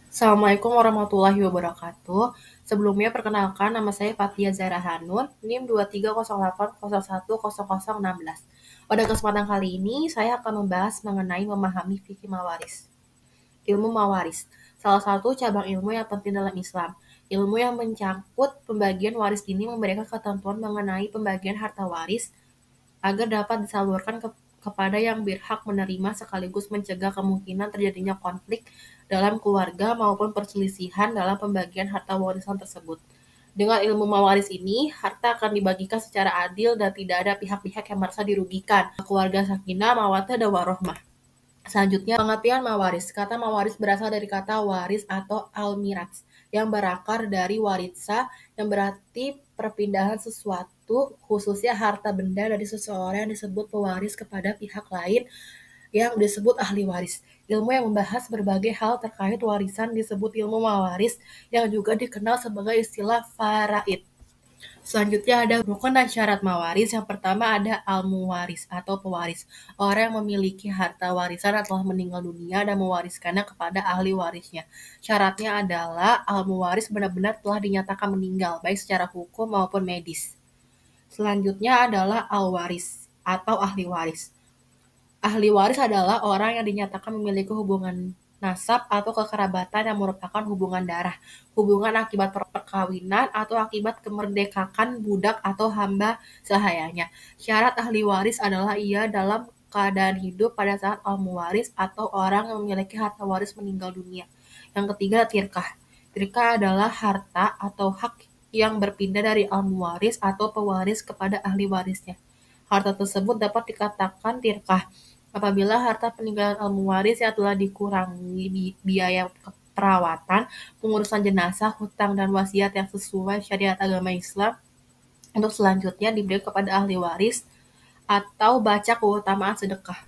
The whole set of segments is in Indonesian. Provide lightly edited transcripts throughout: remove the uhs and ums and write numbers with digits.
Assalamualaikum warahmatullahi wabarakatuh. Sebelumnya perkenalkan nama saya Fathia Zahra Hanun, NIM 2308010016. Pada kesempatan kali ini saya akan membahas mengenai memahami fikih mawaris. Ilmu mawaris, salah satu cabang ilmu yang penting dalam Islam. Ilmu yang mencangkut pembagian waris ini memberikan ketentuan mengenai pembagian harta waris agar dapat disalurkan kepada yang berhak menerima sekaligus mencegah kemungkinan terjadinya konflik dalam keluarga maupun perselisihan dalam pembagian harta warisan tersebut. Dengan ilmu mawaris ini, harta akan dibagikan secara adil dan tidak ada pihak-pihak yang merasa dirugikan. Keluarga sakinah, mawaddah, dan warohmah. Selanjutnya, pengertian mawaris. Kata mawaris berasal dari kata waris atau al-mirats yang berakar dari waritsa yang berarti perpindahan sesuatu, khususnya harta benda dari seseorang yang disebut pewaris kepada pihak lain yang disebut ahli waris. Ilmu yang membahas berbagai hal terkait warisan disebut ilmu mawaris yang juga dikenal sebagai istilah faraid. Selanjutnya ada rukun dan syarat mawaris. Yang pertama ada al-muwaris atau pewaris. Orang yang memiliki harta warisan telah meninggal dunia dan mewariskannya kepada ahli warisnya. Syaratnya adalah al-muwaris benar-benar telah dinyatakan meninggal, baik secara hukum maupun medis. Selanjutnya adalah al-waris atau ahli waris. Ahli waris adalah orang yang dinyatakan memiliki hubungan nasab atau kekerabatan yang merupakan hubungan darah, hubungan akibat perkawinan atau akibat kemerdekakan budak atau hamba sahayanya. Syarat ahli waris adalah ia dalam keadaan hidup pada saat al-muwaris atau orang yang memiliki harta waris meninggal dunia. Yang ketiga, tirkah. Tirkah adalah harta atau hak yang berpindah dari al-muwaris atau pewaris kepada ahli warisnya. Harta tersebut dapat dikatakan tirkah apabila harta peninggalan al-muwaris yang telah dikurangi biaya perawatan, pengurusan jenazah, hutang, dan wasiat yang sesuai syariat agama Islam untuk selanjutnya diberikan kepada ahli waris atau baca keutamaan sedekah.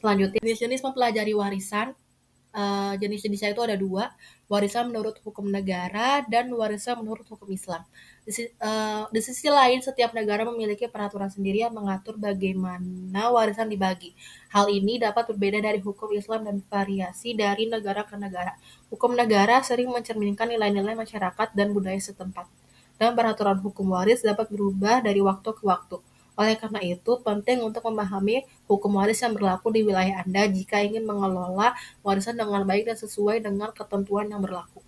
Selanjutnya, jenis-jenis mempelajari warisan. Jenis-jenisnya itu ada dua, warisan menurut hukum negara dan warisan menurut hukum Islam. Di sisi lain, setiap negara memiliki peraturan sendiri yang mengatur bagaimana warisan dibagi. Hal ini dapat berbeda dari hukum Islam dan variasi dari negara ke negara. Hukum negara sering mencerminkan nilai-nilai masyarakat dan budaya setempat, dan peraturan hukum waris dapat berubah dari waktu ke waktu. Oleh karena itu, penting untuk memahami hukum waris yang berlaku di wilayah Anda jika ingin mengelola warisan dengan baik dan sesuai dengan ketentuan yang berlaku.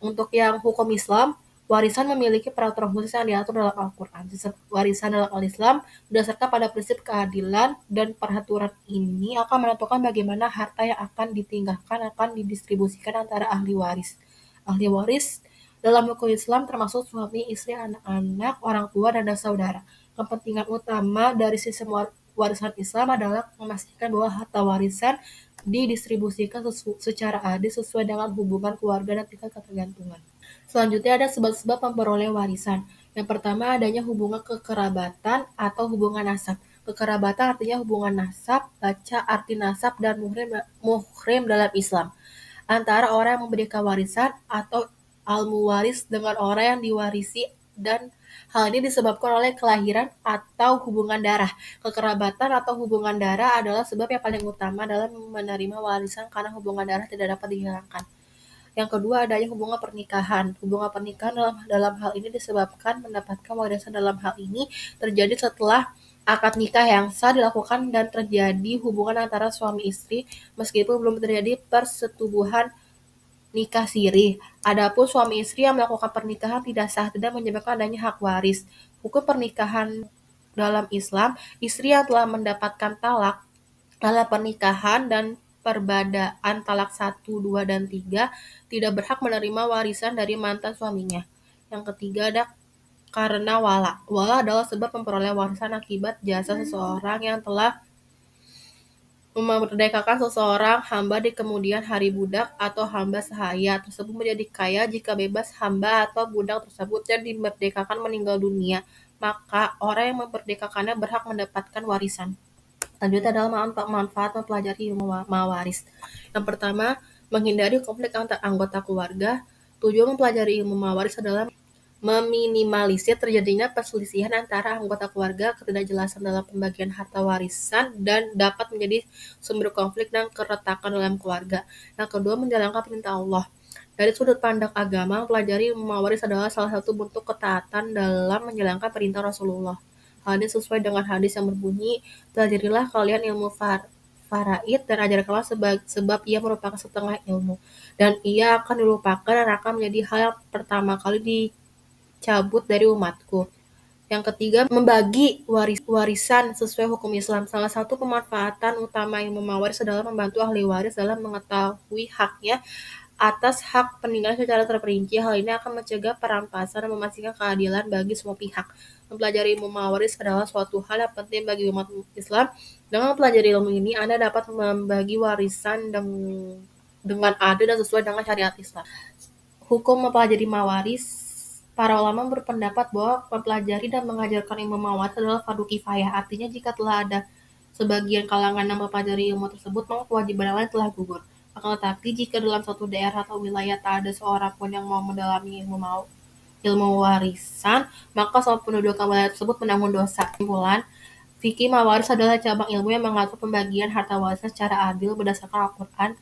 Untuk yang hukum Islam, warisan memiliki peraturan khusus yang diatur dalam Al-Quran. Warisan dalam Al-Islam berdasarkan pada prinsip keadilan, dan peraturan ini akan menentukan bagaimana harta yang akan ditinggalkan akan didistribusikan antara ahli waris. Ahli waris dalam hukum Islam termasuk suami, istri, anak-anak, orang tua, dan saudara. Kepentingan utama dari sistem warisan Islam adalah memastikan bahwa harta warisan didistribusikan secara adil sesuai dengan hubungan keluarga dan tingkat ketergantungan. Selanjutnya ada sebab-sebab memperoleh warisan. Yang pertama adanya hubungan kekerabatan atau hubungan nasab. Kekerabatan artinya hubungan nasab, baca arti nasab, dan muhrim dalam Islam. Antara orang yang memberikan warisan atau al-muwaris dengan orang yang diwarisi, dan hal ini disebabkan oleh kelahiran atau hubungan darah. Kekerabatan atau hubungan darah adalah sebab yang paling utama dalam menerima warisan karena hubungan darah tidak dapat dihilangkan. Yang kedua adanya hubungan pernikahan. Hubungan pernikahan dalam hal ini disebabkan mendapatkan warisan dalam hal ini terjadi setelah akad nikah yang sah dilakukan dan terjadi hubungan antara suami istri meskipun belum terjadi persetubuhan nikah siri. Adapun suami istri yang melakukan pernikahan tidak sah tidak menyebabkan adanya hak waris. Hukum pernikahan dalam Islam, istri yang telah mendapatkan talak dalam pernikahan dan perbedaan talak 1, 2, dan 3 tidak berhak menerima warisan dari mantan suaminya. Yang ketiga ada karena wala. Wala adalah sebab memperoleh warisan akibat jasa seseorang yang telah memerdekakan seseorang hamba di kemudian hari. Budak atau hamba sahaya tersebut menjadi kaya jika bebas hamba atau budak tersebut yang dimerdekakan meninggal dunia, maka orang yang memerdekakannya berhak mendapatkan warisan. Selanjutnya adalah manfaat mempelajari ilmu mawaris. Yang pertama, menghindari konflik antar anggota keluarga. Tujuan mempelajari ilmu mawaris adalah meminimalisir terjadinya perselisihan antara anggota keluarga, ketidakjelasan dalam pembagian harta warisan, dan dapat menjadi sumber konflik dan keretakan dalam keluarga. Yang kedua, menjalankan perintah Allah. Dari sudut pandang agama, mempelajari ilmu mawaris adalah salah satu bentuk ketaatan dalam menjalankan perintah Rasulullah. Hal ini sesuai dengan hadis yang berbunyi, pelajarilah kalian ilmu faraid dan ajarkanlah sebab ia merupakan setengah ilmu. Dan ia akan dilupakan dan akan menjadi hal yang pertama kali dicabut dari umatku. Yang ketiga, membagi warisan sesuai hukum Islam. Salah satu pemanfaatan utama ilmu mawaris adalah membantu ahli waris dalam mengetahui haknya atas hak peninggalan secara terperinci. Hal ini akan mencegah perampasan dan memastikan keadilan bagi semua pihak. Mempelajari ilmu mawaris adalah suatu hal yang penting bagi umat Islam. Dengan mempelajari ilmu ini, Anda dapat membagi warisan dengan adil dan sesuai dengan syariat Islam. Hukum mempelajari mawaris. Para ulama berpendapat bahwa mempelajari dan mengajarkan ilmu mawaris adalah fardu kifayah. Artinya jika telah ada sebagian kalangan yang mempelajari ilmu tersebut, maka kewajiban lain telah gugur. Akan tetapi, jika dalam suatu daerah atau wilayah tak ada seorang pun yang mau mendalami ilmu warisan, maka semua penduduk wilayah tersebut menanggung dosa. Kesimpulan, fikih mawaris adalah cabang ilmu yang mengatur pembagian harta warisan secara adil berdasarkan Al-Quran,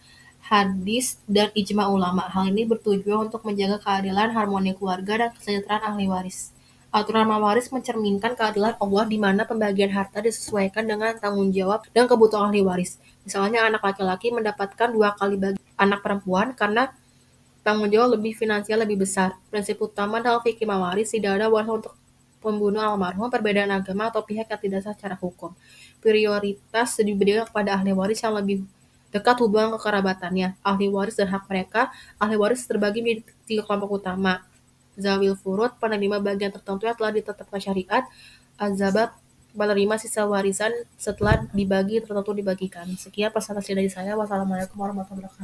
hadis, dan ijma ulama. Hal ini bertujuan untuk menjaga keadilan, harmoni keluarga, dan kesejahteraan ahli waris. Aturan mawaris mencerminkan keadilan Allah di mana pembagian harta disesuaikan dengan tanggung jawab dan kebutuhan ahli waris. Misalnya anak laki-laki mendapatkan 2 kali bagi anak perempuan karena tanggung jawab lebih finansial lebih besar. Prinsip utama dalam fikih mawaris, tidak ada warisan untuk pembunuh almarhum, perbedaan agama, atau pihak yang tidak sah secara hukum. Prioritas diberikan kepada ahli waris yang lebih dekat hubungan kekerabatannya. Ahli waris dan hak mereka. Ahli waris terbagi menjadi 3 kelompok utama. Zawil furud, penerima bagian tertentu yang telah ditetapkan syariat. Azabat, penerima sisa warisan setelah dibagi tertentu dibagikan. Sekian presentasi dari saya. Wassalamualaikum warahmatullahi wabarakatuh.